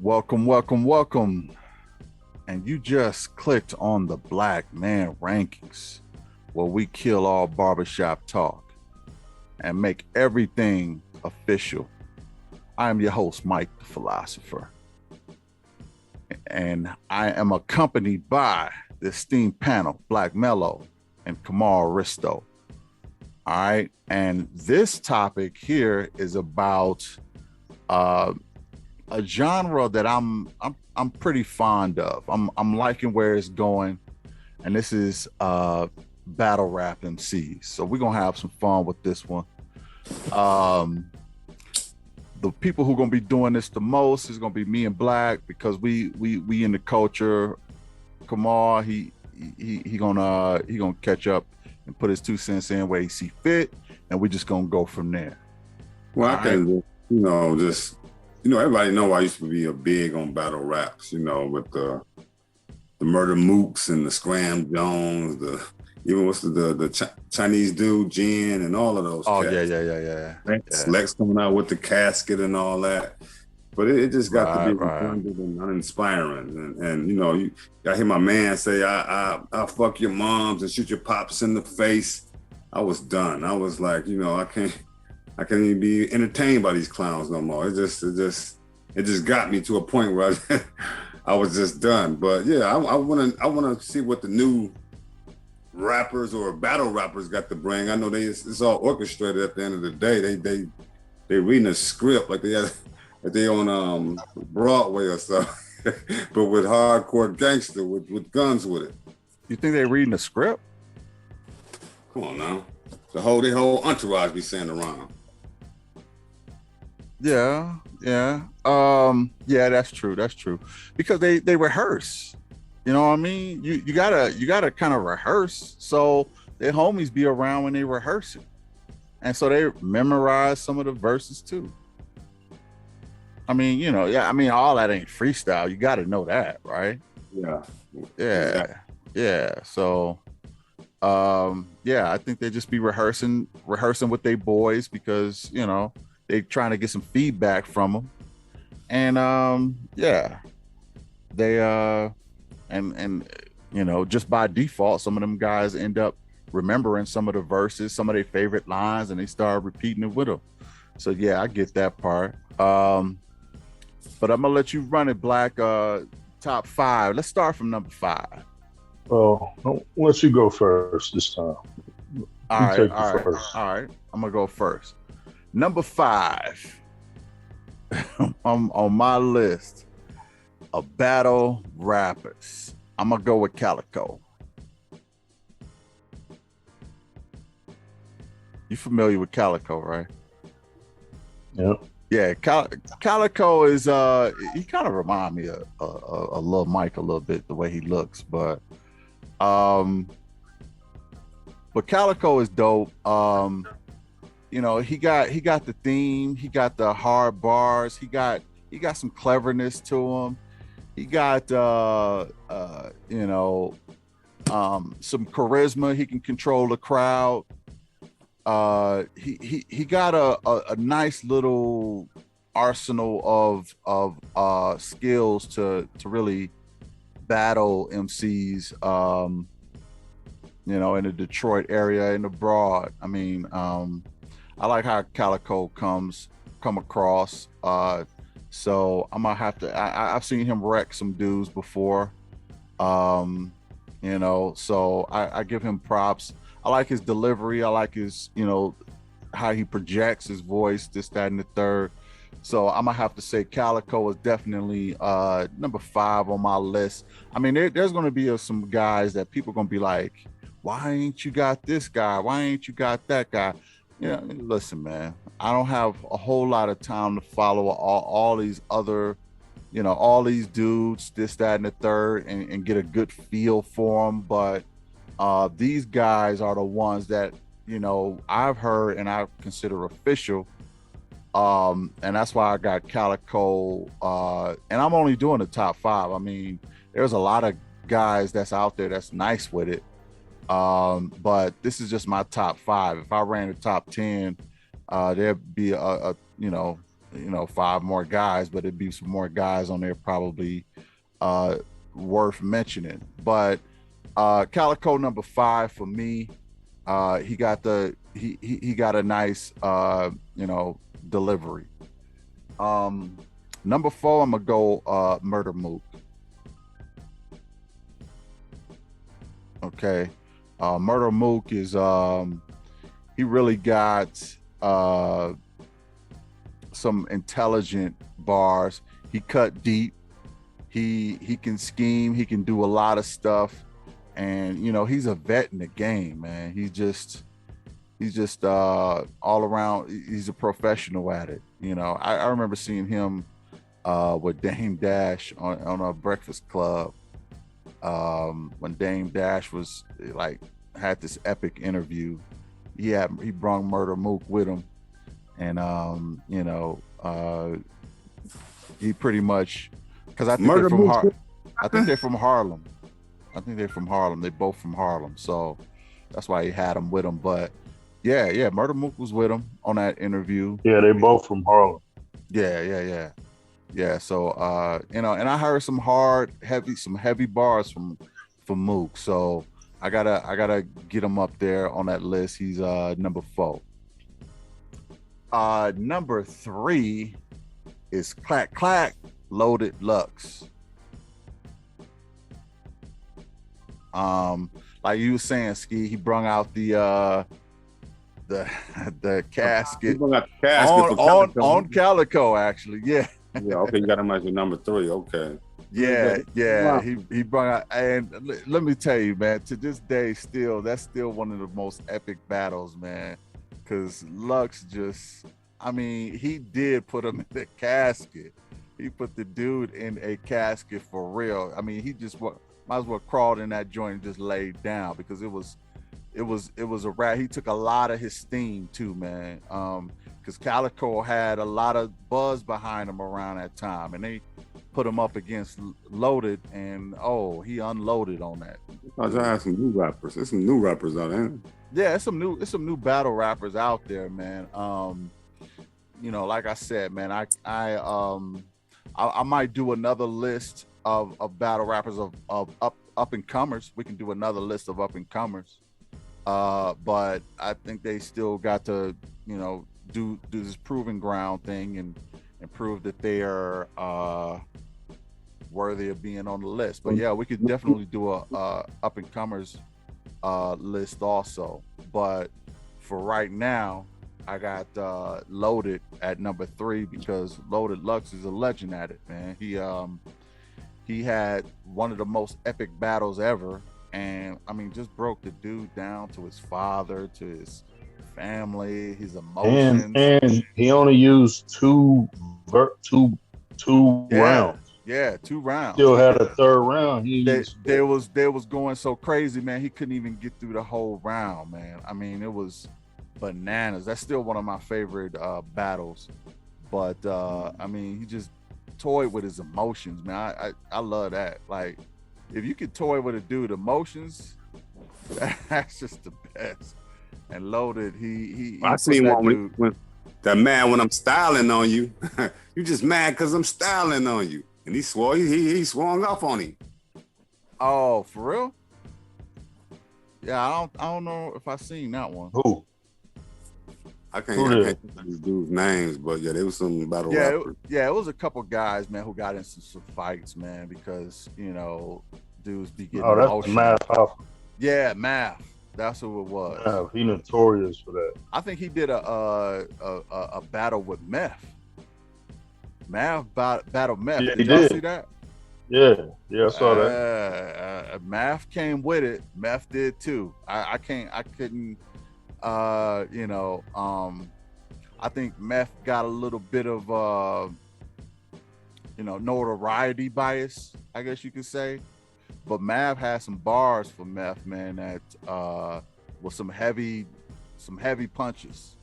Welcome. And you just clicked on the Black Man Rankings, where we kill all barbershop talk and make everything official. I am your host, Mike the Philosopher. And I am accompanied by the esteemed panel, Black Mellow and Kamal Risto. All right. And this topic here is about a genre that I'm pretty fond of. I'm liking where it's going, and this is battle rap MCs. So we're gonna have some fun with this one. The people who are gonna be doing this the most is gonna be me and Black, because we in the culture. Kamal, he gonna catch up and put his 2 cents in where he see fit, and we're just gonna go from there. Well, I can, everybody know I used to be a big on battle raps, with the Murder Mooks and the Scram Jones, the Chinese dude, Jin, and all of those cats. Yeah. Lex coming out with the casket and all that. But it just got to be redundant and uninspiring. And I hear my man say, I fuck your moms and shoot your pops in the face. I was done. I was like, I can't even be entertained by these clowns no more. It just got me to a point where I was just done. But yeah, I wanna see what the new rappers or battle rappers got to bring. I know it's all orchestrated at the end of the day. They reading a script like they on Broadway or something, but with hardcore gangster with guns with it. You think they reading a script? Come on now. Their whole entourage be saying around. Yeah, that's true. Because they rehearse. You know what I mean? You gotta kind of rehearse, so their homies be around when they rehearse it. And so they memorize some of the verses too. I mean, all that ain't freestyle. You gotta know that, right? Yeah. So I think they just be rehearsing with their boys, because they trying to get some feedback from them. And they just by default, some of them guys end up remembering some of the verses, some of their favorite lines, and they start repeating it with them. So yeah, I get that part. But I'm gonna let you run it, Black. Top 5. Let's start from number 5. Well, I'll let you go first this time. All right. I'm gonna go first. Number 5 on my list of battle rappers, I'm gonna go with Calico. You familiar with Calico, right? Yep. Yeah, Calico is he kind of remind me of a little Mike a little bit, the way he looks, but Calico is dope. He got the theme, he got the hard bars, he got some cleverness to him. He got some charisma. He can control the crowd. He got a nice little arsenal of skills to really battle MCs in the Detroit area, in the Broad. I mean, I like how Calico come across. So I'm gonna have to. I've seen him wreck some dudes before. So I give him props. I like his delivery. I like his, how he projects his voice, this, that, and the third. So I'm gonna have to say Calico is definitely number 5 on my list. I mean, there's gonna be some guys that people are gonna be like, why ain't you got this guy? Why ain't you got that guy? Listen, man, I don't have a whole lot of time to follow all these other, all these dudes, this, that, and the third, and get a good feel for them. But these guys are the ones that, I've heard and I consider official. And that's why I got Calico. And I'm only doing the top 5. I mean, there's a lot of guys that's out there that's nice with it. But this is just my top 5. If I ran the top 10, there'd be a 5 more guys, but it'd be some more guys on there probably worth mentioning. But Calico number 5 for me. He got a nice delivery. Number 4, I'm gonna go Murder Mook. Okay. Murder Mook is he really got some intelligent bars. He cut deep. He can scheme. He can do a lot of stuff, and he's a vet in the game, man. He's just all around. He's a professional at it. I remember seeing him with Dame Dash on a Breakfast Club when Dame Dash was had this epic interview. He brought Murder Mook with him, and he pretty much, because I think they're from Harlem. I think they're from Harlem. They're both from Harlem, so that's why he had him with him. But yeah, Murder Mook was with him on that interview. Yeah, they both from Harlem. Yeah. So and I heard some heavy bars from Mook. So I gotta get him up there on that list. He's number 4. Number 3 is Clack Clack Loaded Lux. Like you were saying, Ski, he brung out the casket. He brought out the casket on Calico, actually. Yeah. Yeah, okay, you got him as your number 3. Okay. Yeah. Wow. He brought out, and let me tell you, man, to this day, that's still one of the most epic battles, man. Because Lux he did put him in the casket. He put the dude in a casket for real. I mean, he just might as well crawled in that joint and just laid down, because it was a rat. He took a lot of his steam too, man. Because Calico had a lot of buzz behind him around that time, and they put him up against Loaded, and he unloaded on that. I have some new rappers. There's some new rappers out there. Yeah, it's some new battle rappers out there, man. Like I said, man, I might do another list of battle rappers of up and comers. We can do another list of up and comers. But I think they still got to, do this proving ground thing and prove that they are worthy of being on the list. But yeah, we could definitely do a up and comers list also. But for right now, I got Loaded at number 3, because Loaded Lux is a legend at it, man. He had one of the most epic battles ever, and I mean, just broke the dude down to his father, to his family, his emotions. And he only used two rounds. Yeah, 2 rounds. Still had a 3rd round. They was going so crazy, man. He couldn't even get through the whole round, man. I mean, it was bananas. That's still one of my favorite battles. But I mean, he just toyed with his emotions, man. I love that. Like, if you could toy with a dude emotions, that's just the best. And Loaded, he I seen one when that man, when I'm styling on you, you just mad because I'm styling on you. And he swore he swung off on him. Oh, for real? Yeah, I don't know if I seen that one. Who? I can't think these dudes' names, but yeah, there was some battle rappers. It was a couple guys, man, who got into some fights, man, because dudes be getting emotional. That's Math. Yeah, Math. That's who it was. He notorious for that. I think he did a battle with Meth. Math battle Meth. Yeah, did y'all see that? Yeah, I saw that. Math came with it. Meth did too. I couldn't. I think Meth got a little bit of notoriety bias, I guess you could say. But Mav had some bars for Meth, man, that was some heavy punches.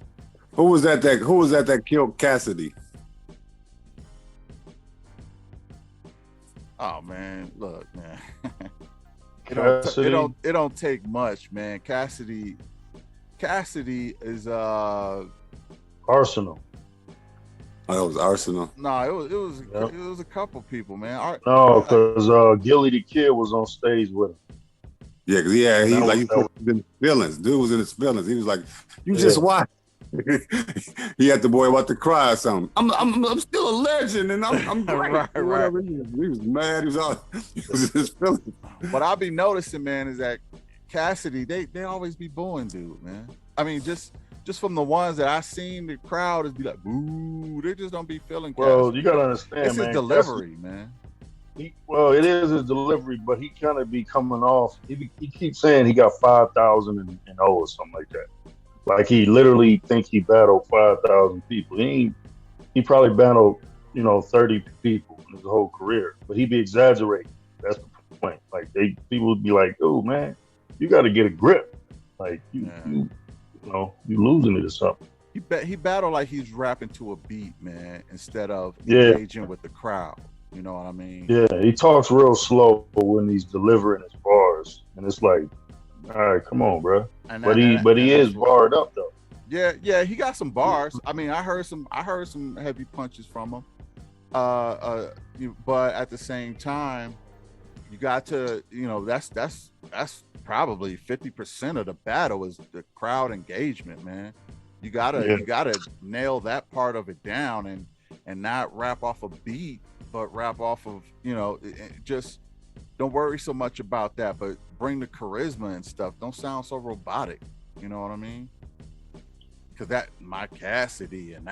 Who was that killed Cassidy? Oh man, look, man. It don't take much, man. Cassidy is Arsenal. Oh, it was Arsenal. No, Yeah. it was a couple people, man. No, because Gilly the Kid was on stage with him. Yeah, because yeah, And he that like was, you that said, was he was in his feelings. Dude was in his feelings. He was like, "You yeah. just watch." He had the boy about to cry or something. I'm still a legend and I'm great. Right, Or right. whatever. He was mad. He was all he was in his feelings. What I'll be noticing, man, is that Cassidy, they always be booing dude, man. I mean, just from the ones that I seen, the crowd is be like, boo. They just don't be feeling Well, Cassidy. you gotta It's understand, his man. Cassidy, delivery, man. well, it is his delivery, but he kind of be coming off. He keeps saying he got 5,000 and O or something like that. Like he literally think he battled 5,000 people. He probably battled 30 people in his whole career, but he be exaggerating. That's the point. Like people would be like, "Oh man, you got to get a grip. Like you losing it or something." He battled like he's rapping to a beat, man, instead of Yeah, engaging with the crowd. You know what I mean? yeah. He talks real slow when he's delivering his bars, and it's like, all right, come on, bro. And But that, he and, but and he that's is what. barred up though. Yeah, he got some bars. I mean, I heard some heavy punches from him. But at the same time, you got to, that's probably 50% of the battle is the crowd engagement, man. Yeah, You gotta nail that part of it down and not rap off a beat, but rap off of, just don't worry so much about that, but bring the charisma and stuff. Don't sound so robotic. You know what I mean? Because that my Cassidy and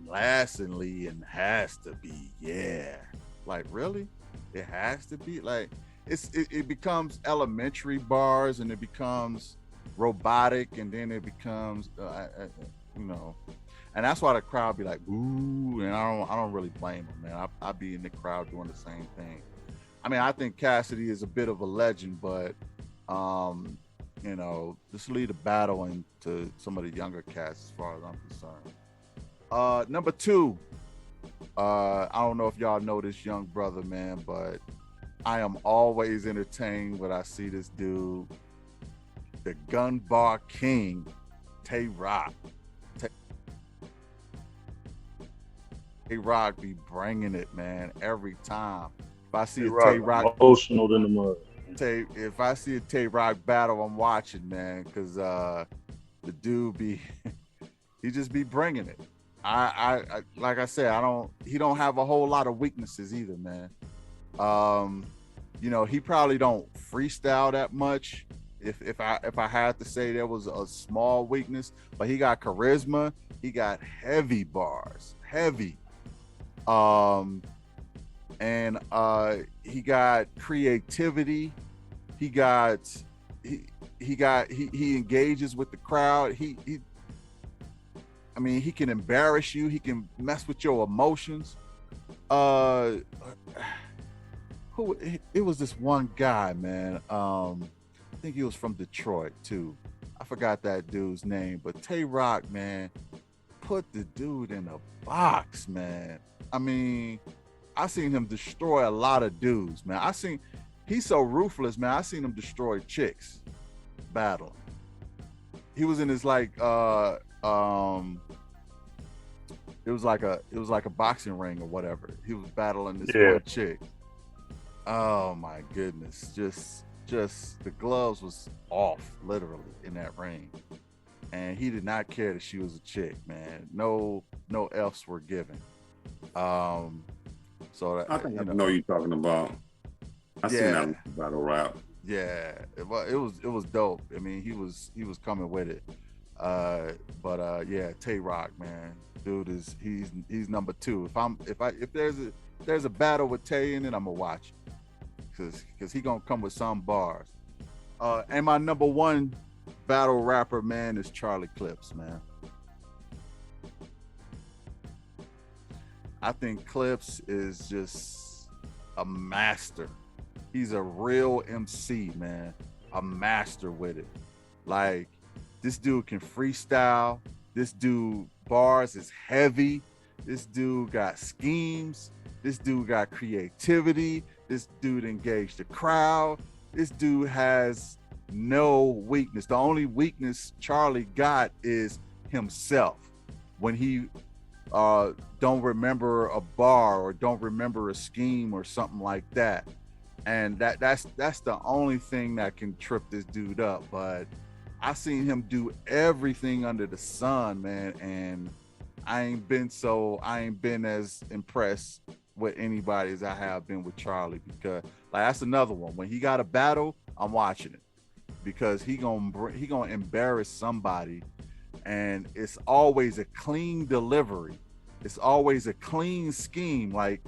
lastly and has to be, yeah. Like really? It has to be like it becomes elementary bars and it becomes robotic and then it becomes you know and that's why the crowd be like ooh, and I don't really blame them, man. I be in the crowd doing the same thing. I mean, I think Cassidy is a bit of a legend, but um just lead the battle into some of the younger cats as far as I'm concerned. Number two, I don't know if y'all know this young brother, man, but I am always entertained when I see this dude, the gun bar king, Tay Rock. Tay Rock be bringing it, man, every time. If I see a Tay Rock emotional than the mud. If I see a Tay Rock battle, I'm watching, man, because the dude he just be bringing it. I like I said, he don't have a whole lot of weaknesses either, man. He probably don't freestyle that much. If I had to say there was a small weakness, but he got charisma, he got heavy bars, heavy. And he got creativity. He engages with the crowd. I mean, he can embarrass you. He can mess with your emotions. It was this one guy, man. I think he was from Detroit too. I forgot that dude's name, but Tay Rock, man, put the dude in a box, man. I mean, I seen him destroy a lot of dudes, man. He's so ruthless, man. I seen him destroy chicks battling. He was in his it was like a boxing ring or whatever. He was battling this one chick. Oh my goodness. Just the gloves was off literally in that ring. And he did not care that she was a chick, man. No F's were given. So I think I know you're talking about. I seen that battle rap. Yeah, it was dope. I mean, he was coming with it. Yeah, Tay Rock, man, dude he's number two. If there's a battle with Tay in it, I'm gonna watch it because he gonna come with some bars. And my number one battle rapper, man, is Charlie Clips, man. I think Clips is just a master. He's a real MC, man. A master with it. Like, this dude can freestyle. This dude bars is heavy. This dude got schemes. This dude got creativity. This dude engaged the crowd. This dude has no weakness. The only weakness Charlie got is himself. When he don't remember a bar or don't remember a scheme or something like that. And that's the only thing that can trip this dude up. But I seen him do everything under the sun, man, and I ain't been as impressed with anybody as I have been with Charlie, because like that's another one. When he got a battle, I'm watching it because he gonna embarrass somebody, and it's always a clean delivery. It's always a clean scheme. Like,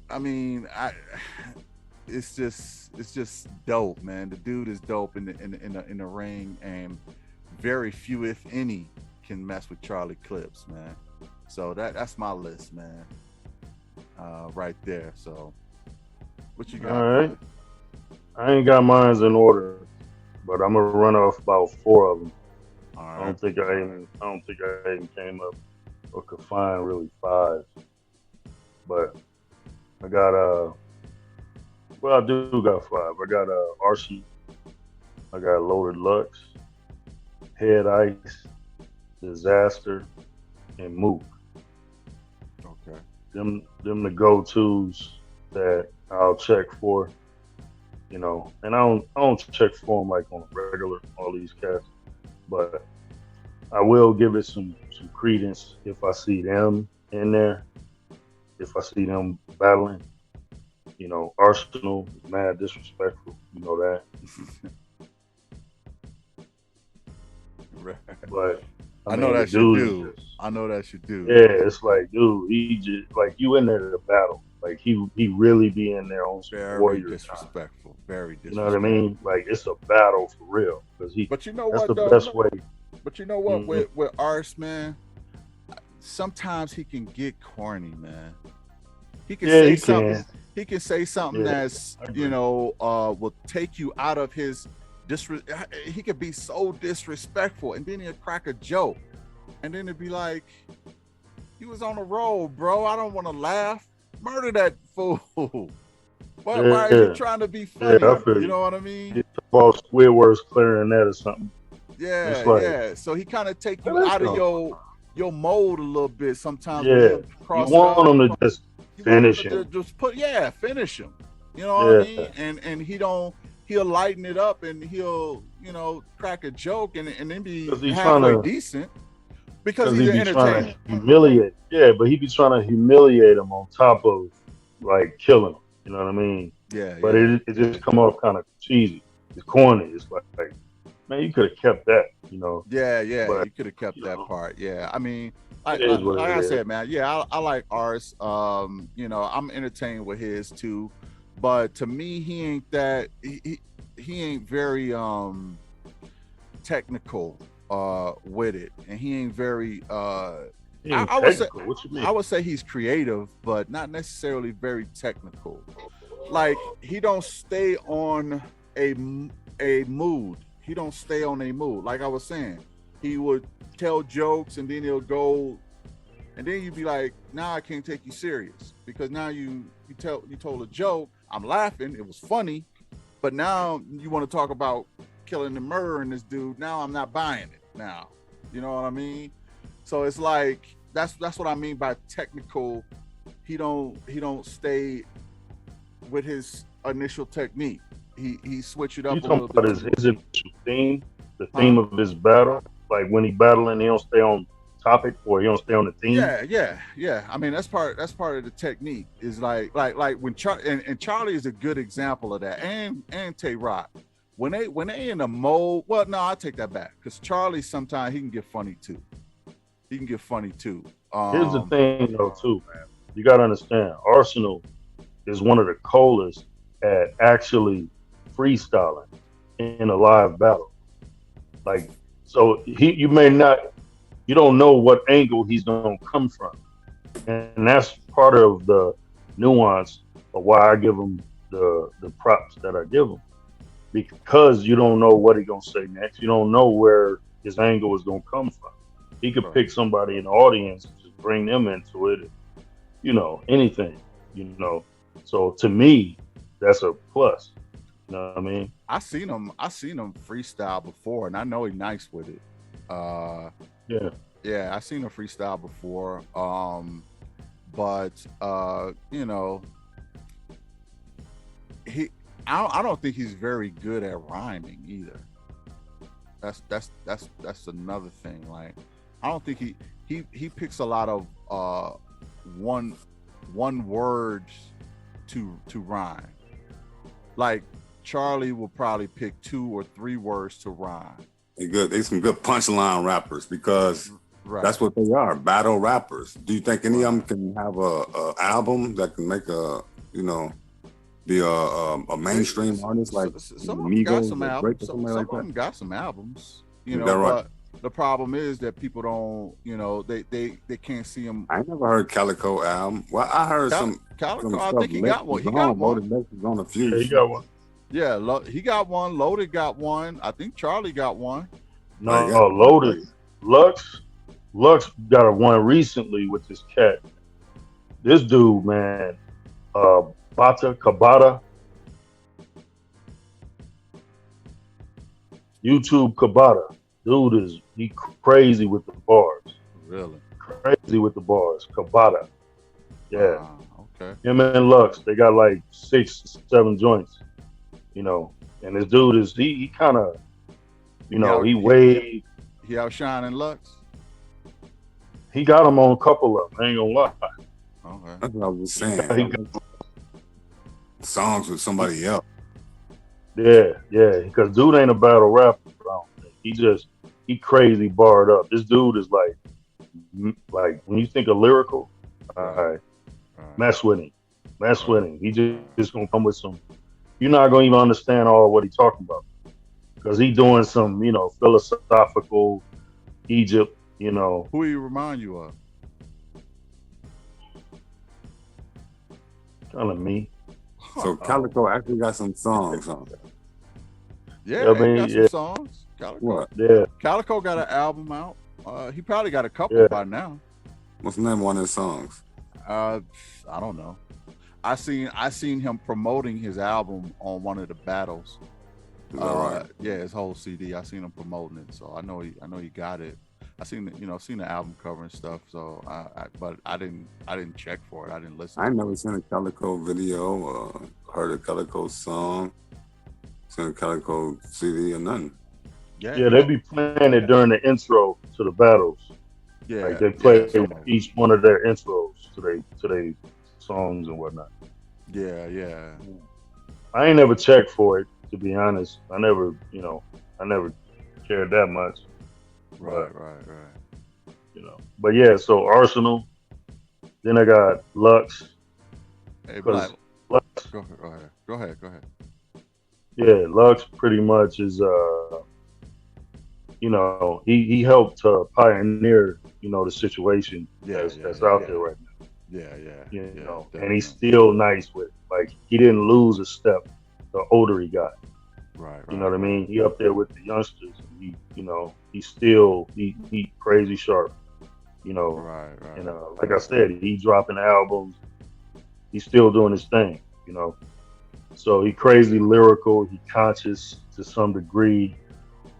I mean, it's just dope, man. The dude is dope in the ring, and very few, if any, can mess with Charlie Clips, man. So that's my list, man. Right there. So what you got? All right. Man? I ain't got mines in order, but I'm gonna run off about 4 of them. All right. I don't think I even came up or could find really 5. But I got well, I do got 5. I got Archie, I got Loaded Lux, Head Ice, Disaster, and Mook. Okay. Them the go-tos that I'll check for, you know. And I don't check for them like on a regular, all these cats, but I will give it some credence if I see them in there, if I see them battling. You know, Arsenal is mad disrespectful. You know that. Right. But I know that's your dude. I know that's your dude. Yeah, it's like, dude, he just like you in there to battle. Like he really be in there on some very warrior disrespectful. Time. Very disrespectful. You know what I mean? Like it's a battle for real. Because But you know that's what? The best way. But you know what? Mm-hmm. With Ars, man, sometimes he can get corny, man. He can say something. He can say something that's, you know, will take you out of his he could be so disrespectful, and then he'll crack a joke, and then it'd be like, "You was on the road, bro. I don't want to laugh. Murder that fool. Why are you trying to be funny? You know what I mean? About Squidward's clarinet or something. Yeah, like, So he kind of take you out of your mode a little bit sometimes. Yeah, you want him to just finish him. Finish him. You know what I mean? And he'll lighten it up, and he'll, you know, crack a joke and then be halfway decent because he's an entertainer. Humiliate. Yeah, but he be trying to humiliate him on top of like killing him. You know what I mean? Yeah. But it just come off kind of cheesy. It's corny. It's like man, you could have kept that. You know? Yeah. But, you could have kept that part. Yeah. I mean, like I said, man. Yeah, I like Ars. You know, I'm entertained with his too. But to me, he ain't that. He ain't very technical with it, and he ain't very. I would say. What you mean? I would say he's creative, but not necessarily very technical. Like he don't stay on a mood. He don't stay on a mood. Like I was saying, he would tell jokes, and then he'll go, and then you'd be like, "Now I can't take you serious because now you told a joke. I'm laughing. It was funny, but now you want to talk about killing and murdering this dude. Now I'm not buying it. Now, you know what I mean? So it's like that's what I mean by technical. He don't stay with his initial technique. He switch it up. You talking about his initial theme, the theme of his battle? Like when he battling, he don't stay on topic or he don't stay on the theme? Yeah. I mean, that's part of the technique. Is like when Charlie is a good example of that, and Tay Rock. When they in a mode, well, no, I take that back, because Charlie sometimes he can get funny too. Here's the thing though too, man. You gotta understand, Arsenal is one of the coldest at actually freestyling in a live battle. Like, so you don't know what angle he's gonna come from, and that's part of the nuance of why I give him the props that I give him, because you don't know what he's gonna say next. You don't know where his angle is gonna come from. He could pick somebody in the audience and just bring them into it, you know, anything, you know. So to me, that's a plus. You know what I mean? I seen him freestyle before, and I know he's nice with it. Yeah. Yeah, I seen him freestyle before. But you know, he I don't think he's very good at rhyming either. That's another thing. Like, I don't think he picks a lot of one words to rhyme. Like, Charlie will probably pick 2 or 3 words to rhyme. They some good punchline rappers because Right. that's what they are, battle rappers. Do you think any of them can have a album that can make be a mainstream artist like Some of them got Migos some or Drake albums. or Some somebody of like that? them got some albums, Is that right? but the problem is that people don't, they can't see him. I ain't never heard Calico album. Well, I heard some Calico. I stuff. think he got one. He got one. Loaded on a few. Yeah, he got one. Yeah, he got one. Loaded got one. I think Charlie got one. No, Loaded. Lux got a one recently with this cat. This dude, man, Kabata. YouTube Kabata. Dude he crazy with the bars. Really? Crazy with the bars. Kabata. Yeah. Okay. Him and Lux, they got like 6, 7 joints. And this dude he kind of, he outshining Lux. He got him on a couple of them. I ain't gonna lie. Okay. That's what I was saying. Songs with somebody else. Yeah, because dude ain't a battle rapper. I don't think. He crazy barred up. This dude is like when you think of lyrical, right. Mess with him. He just gonna come with some. You're not gonna even understand all what he's talking about because he doing some, philosophical Egypt. Who he remind you of? Telling me. So Calico actually got some songs, huh? Yeah, he got some songs. Calico. What? Yeah. Calico got an album out. He probably got a couple by now. What's the name of one of his songs? I don't know. I seen him promoting his album on one of the battles. Right? Yeah, his whole CD. I seen him promoting it, so I know he got it. I seen the album cover and stuff. So but I didn't check for it. I didn't listen. I never seen a Calico video, heard a Calico song, seen a Calico CD or nothing. Yeah, they be playing it during the intro to the battles. Yeah, like they play each one of their intros to their songs and whatnot. Yeah. I ain't never checked for it, to be honest. I never cared that much. Right. But yeah, so Arsenal. Then I got Lux. Hey, Black. Lux. Go ahead. Yeah, Lux pretty much is he helped pioneer, the situation that's out there right now. Yeah. And he's still nice with it. Like, he didn't lose a step the older he got. Right. You know what I mean? He up there with the youngsters. And he's still he crazy sharp. Right. And like I said, he dropping albums. He's still doing his thing. So he crazy lyrical. He conscious to some degree.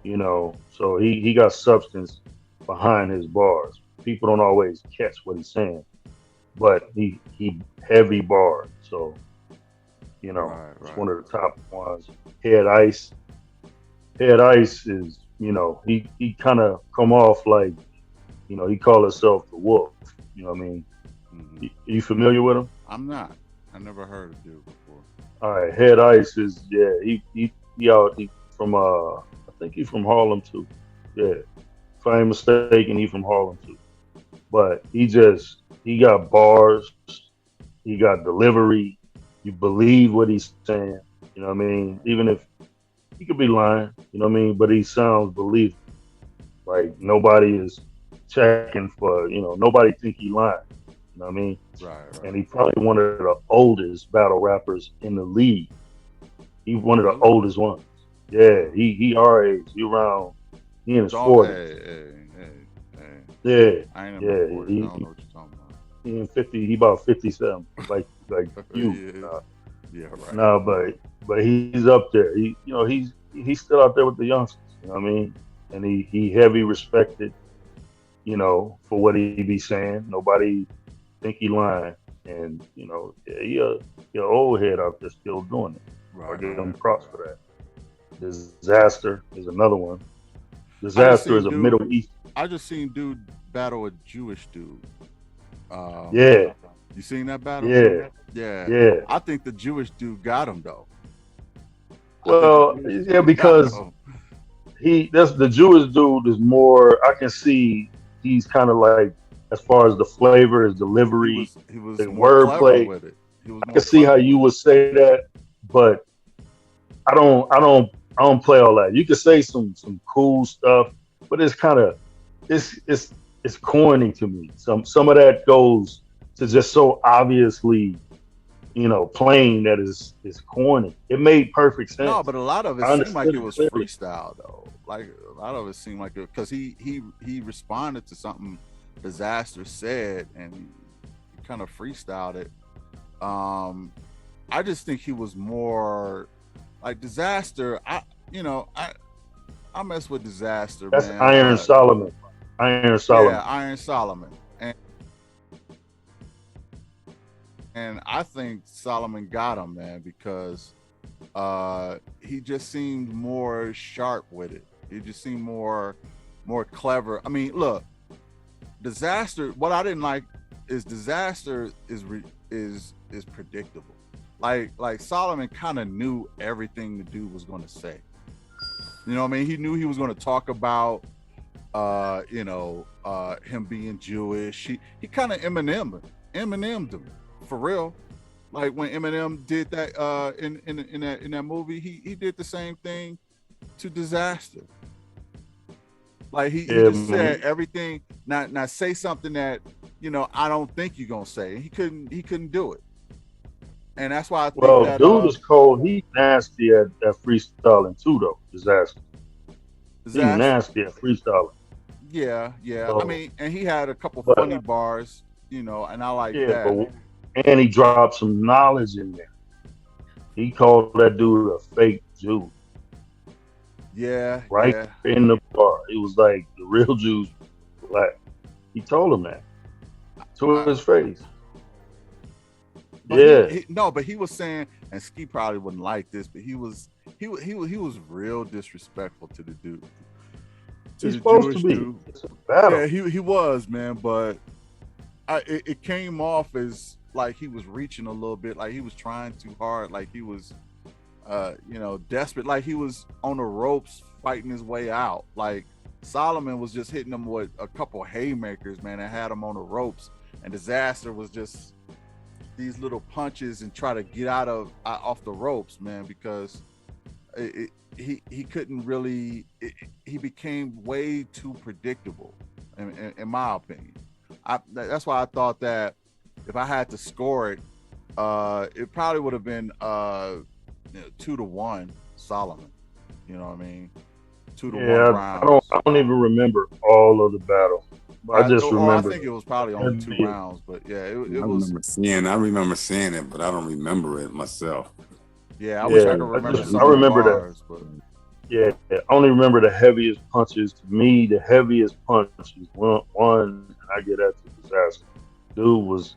So he got substance behind his bars. People don't always catch what he's saying, but he heavy bar. So it's one of the top ones. Head Ice is he kind of come off like he call himself the Wolf. You know what I mean? Mm-hmm. You familiar with him? I'm not. I never heard of dude before. All right, Head Ice is he from I think he's from Harlem too. Yeah, if I ain't mistaken, he's from Harlem too. But he got bars, he got delivery. You believe what he's saying. You know what I mean? Even if he could be lying, you know what I mean? But he sounds believable. Like, nobody is checking for, nobody think he lying. You know what I mean? Right. And he's probably one of the oldest battle rappers in the league. He's one of the oldest ones. Yeah, he our age. He in his 40s. Hey. Yeah. I ain't in my 40s. I don't know what you're talking about. He in 50. He about 57. Like you. Yeah, right. No, but he's up there. He's still out there with the youngsters. You know what I mean? And he heavy respected. you know, for what he be saying. Nobody think he lying. And, you know, yeah, he a old head out there still doing it. I Right, give him right, props for that. Disaster is another one. I just Disaster seen is a dude. Middle East. I just seen dude battle a Jewish dude. Um, Yeah, you seen that battle? yeah, Yeah, yeah. I think the Jewish dude got him though. I think the Well, Jewish yeah, dude got because him. that's the Jewish dude is more. I can see he's kind of like, as far as the flavor, his delivery, He was the more clever wordplay. with it. He was I more can see how clever you with it. would say that, but I don't play all that. You can say some cool stuff, but it's kind of it's corny to me. Some of that goes to just so obviously, you know, plain that is corny. It made perfect No, sense. but a lot of it I seemed like understood it it was clearly. freestyle though. Like a lot of it seemed like it because he responded to something Disaster said and he kind of freestyled it. Um, I just think he was more like Disaster. I mess with Disaster, That's man. Iron Solomon. Iron Yeah, Solomon. Iron Solomon, and I think Solomon got him, man, because he just seemed more sharp with it. He just seemed more clever. I mean, look, Disaster. What I didn't like is Disaster is predictable. Like Solomon kind of knew everything the dude was going to say. You know what I mean? He knew he was going to talk about him being Jewish. He kind of Eminem'd him for real. Like when Eminem did that in that movie, he did the same thing to Disaster. Like he Yeah, just man. said everything. Now say something that I don't think you're gonna say. He couldn't do it, and that's why I think Well, that dude is cold. He nasty at freestyling too, though. Disaster. He Disaster. nasty at freestyling. Yeah. I So, mean, and he had a couple funny but bars, and I like yeah, that. and he dropped some knowledge in there. He called that dude a fake Jew Yeah, right yeah. in the bar. It was like the real Jews were black. He told him that to I, his face. but he, Yeah, he no, but he was saying, and Ski probably wouldn't like this, but he was real disrespectful to the dude, to he's the supposed to Jewish be. dude. It's a Yeah, battle. he was, man, but it came off as like he was reaching a little bit, like he was trying too hard, like he was desperate, like he was on the ropes fighting his way out. Like Solomon was just hitting him with a couple haymakers, man, and had him on the ropes. And Disaster was just these little punches and try to get off the ropes, man, because he couldn't really. He became way too predictable, in my opinion. That's why I thought that if I had to score it, it probably would have been 2-1 Solomon. You know what I mean? 2-1 Yeah, rounds. I don't even remember all of the battle. I just Or I remember think it was probably only 2 rounds, but yeah, it was. I remember seeing it, but I don't remember it myself. Yeah, I wish I Yeah, could remember I some of the remember that. bars, but Yeah, I only remember the heaviest punches. To me, the heaviest punches. One, and I get that to Disaster. Dude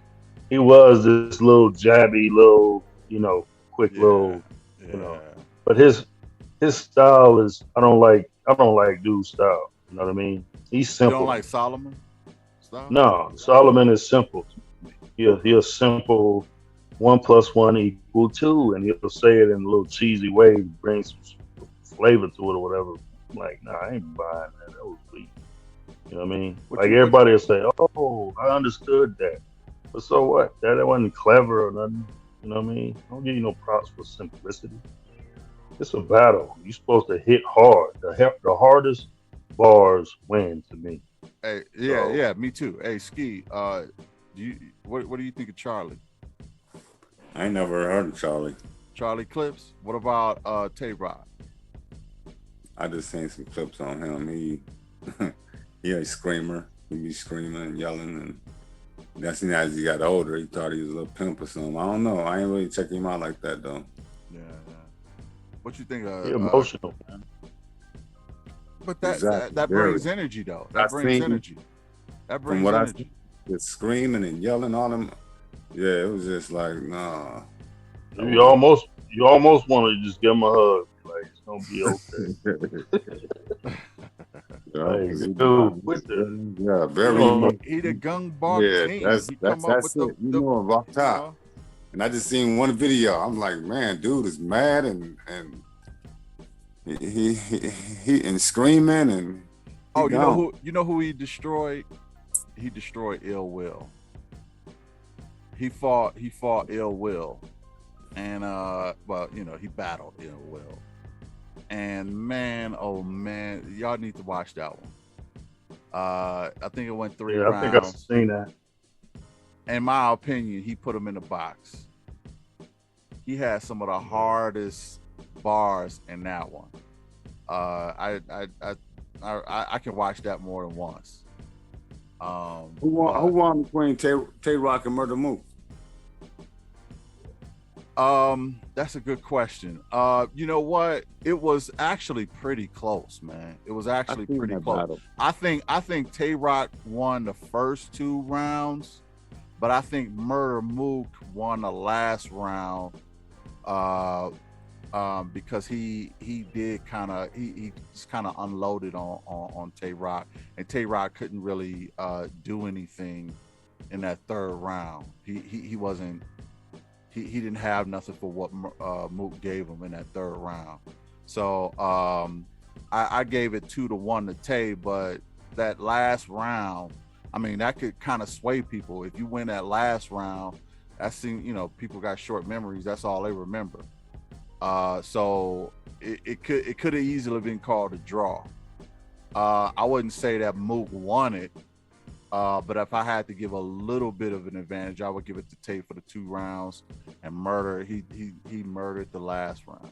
he was this little jabby, little, quick yeah, little, you know. yeah. But his style is, I don't like dude's style. You know what I mean? He's You don't simple to like me. Solomon style? No, Solomon is simple to me. He'll simple 1+1 = 2, and he'll say it in a little cheesy way, bring some flavor to it or whatever. I'm like, nah, I ain't buying that. That was weak. You know what I mean? What Like you what everybody will say, "Oh, I understood that," but so what? That wasn't clever or nothing. You know what I mean? I don't give you no props for simplicity. It's a battle. You're supposed to hit hard. The hardest bars win to me. Hey, So yeah, me too. Hey, Ski, what do you think of Charlie? I ain't never heard of Charlie. Charlie Clips? What about Tay Rod? I just seen some clips on him. He a screamer. He be screaming and yelling, and that's as he got older. He thought he was a little pimp or something. I don't know. I ain't really check him out like that though. Yeah. What you think he of emotional, man. but Exactly. that Very. brings energy though. I That brings seen energy. That from brings what I energy. see, it's screaming and yelling on him. Yeah, it was just like, nah. You almost want to just give him a hug. Like, it's gonna be okay. Like, dude, with the, yeah, you very know, He the gung bark yeah, king. He come up with that's it. You know, him off you top. know. And I just seen one video. I'm like, man, dude is mad and he and screaming and he gone. You know who he destroyed? He destroyed Ill Will. He fought Ill Will. And well, you know, he battled Ill Will. And man, oh man, y'all need to watch that one. I think it went 3 rounds. I think I've seen that. In my opinion, he put him in the box. He had some of the hardest bars in that one. I can watch that more than once. Who won between Tay Rock and Murder Mook? That's a good question. You know what? It was actually pretty close, man. It was actually pretty close. Battle. I think Tay Rock won the first 2 rounds, but I think Murder Mook won the last round. Because he did he just kind of unloaded on Tay Rock, and Tay Rock couldn't really do anything in that 3rd round. He wasn't. He didn't have nothing for what Mook gave him in that 3rd round. So I gave it 2-1 to Tay, but that last round, I mean, that could kind of sway people. If you win that last round, that seems, you know, people got short memories. That's all they remember. So it could have easily been called a draw. I wouldn't say that Mook won it. But if I had to give a little bit of an advantage, I would give it to Tay for the 2 rounds, and he murdered the last round.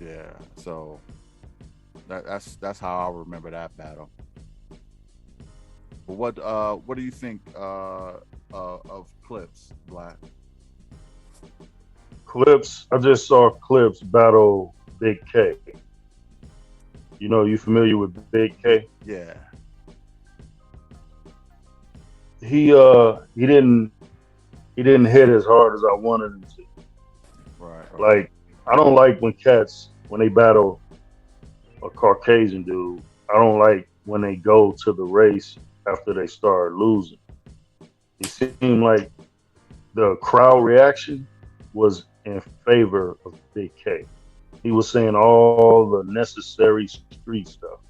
Yeah, so that's how I remember that battle. But what do you think of Clips, Black? Clips. I just saw Clips battle Big K. You know, you familiar with Big K? Yeah. He didn't hit as hard as I wanted him to. Right. Like, I don't like when cats, when they battle a Caucasian dude, I don't like when they go to the race after they start losing. It seemed like the crowd reaction was in favor of Big K. He was saying all the necessary street stuff.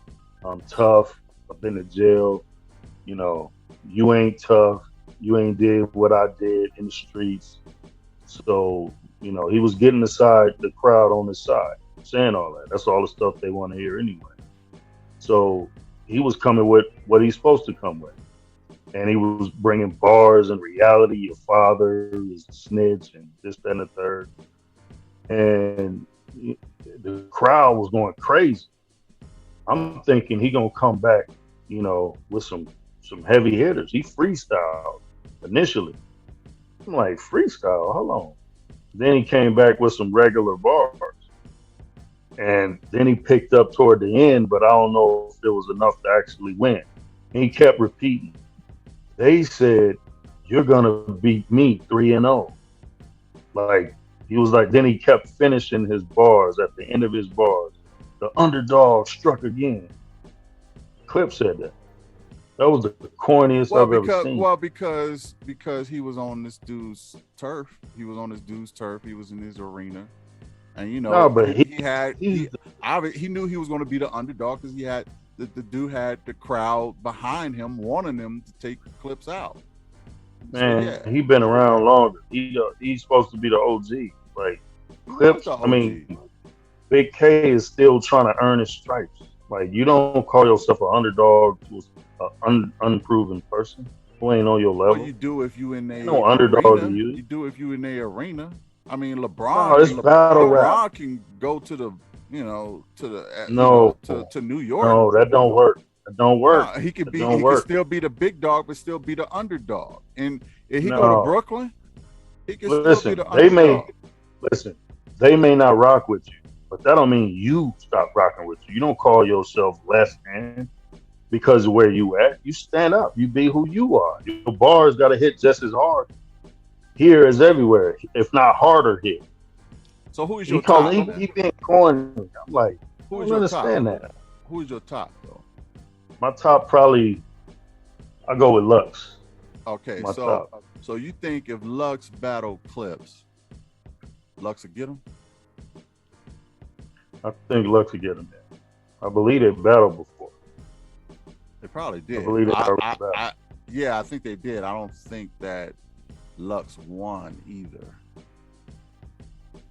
I'm tough. I've been to jail. You know, you ain't tough. You ain't did what I did in the streets. So, you know, he was getting the crowd on his side, saying all that. That's all the stuff they want to hear anyway. So he was coming with what he's supposed to come with. And he was bringing bars and reality. Your father is a snitch and this, that, and the third. And the crowd was going crazy. I'm thinking he gonna come back, you know, with some heavy hitters. He freestyled initially. I'm like, freestyle? Hold on. Then he came back with some regular bars. And then he picked up toward the end, but I don't know if it was enough to actually win. And he kept repeating. They said, you're gonna beat me 3-0. Like, he was like, then he kept finishing his bars at the end of his bars. The underdog struck again. Clip said that. That was the corniest I've ever seen. Well, because he was on this dude's turf. He was on this dude's turf. He was in his arena, and you know, no, but he knew he was going to be the underdog because he had the dude had the crowd behind him, wanting him to take Clips out. Man, so, yeah. He been around longer. He's supposed to be the OG. Like Clips, I mean, Big K is still trying to earn his stripes. Like, you don't call yourself an underdog to an unproven person who ain't on your level. Well, you do if you in no underdog to you. You do if you in the arena. I mean, LeBron can go to the, you know, to the to New York. No, that don't work. That don't work. He could still be the big dog, but still be the underdog. And if he go to Brooklyn, he can still be the underdog. They may not rock with you, but that don't mean you stop rocking with you. You don't call yourself less than. because of where you at. You stand up. You be who you are. Your bars got to hit just as hard here as everywhere, if not harder here. So who is He your calling, top, man? he being corny. I'm like, I Who is don't your top? understand that. Who is your top though? My top probably, I go with Lux. Okay, My so top. so you think if Lux battle Clips, Lux will get him? I think Lux will get him there. I believe they battled before. They probably did. I believe they already battled. Yeah, I think they did. I don't think that Lux won either.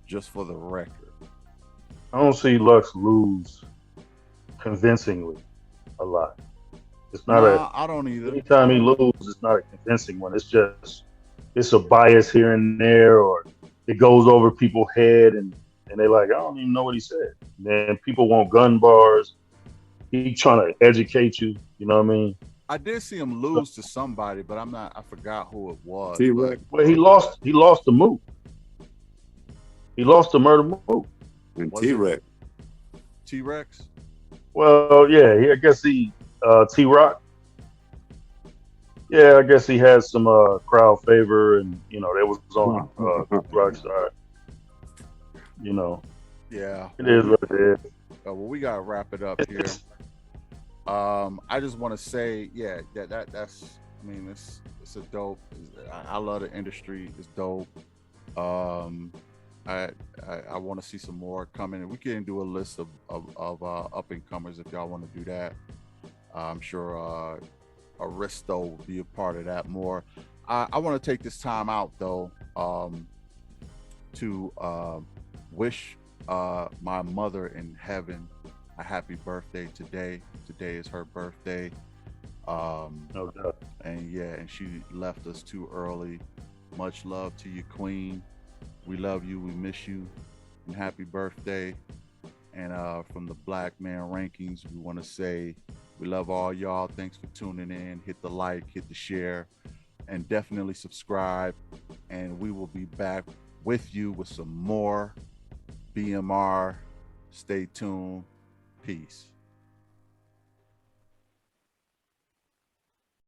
Just for the record. I don't see Lux lose convincingly a lot. It's not I don't either. anytime he loses, it's not a convincing one. It's a bias here and there, or it goes over people's head and they're like, I don't even know what he said. Then people want gun bars. He trying to educate you. You know what I mean? I did see him lose to somebody, but I forgot who it was. T-Rex. Well, he lost the move. He lost the murder move. And T-Rex. T-Rex? Well, yeah, I guess Tay Rock. Yeah, I guess he has some crowd favor, and that was on Rock's side. Yeah. It is what it is. Well, we gotta wrap it up here. I just want to say, yeah, that's. I mean, it's a dope. I love the industry. It's dope. I want to see some more coming, and we can do a list of up and comers if y'all want to do that. I'm sure Aristo will be a part of that more. I want to take this time out though to wish my mother in heaven a happy birthday today. Today is her birthday. No doubt. And she left us too early. Much love to you, Queen. We love you. We miss you. And happy birthday. And from the Black Man Rankings, we want to say we love all y'all. Thanks for tuning in. Hit the like, hit the share, and definitely subscribe. And we will be back with you with some more BMR. Stay tuned. Peace.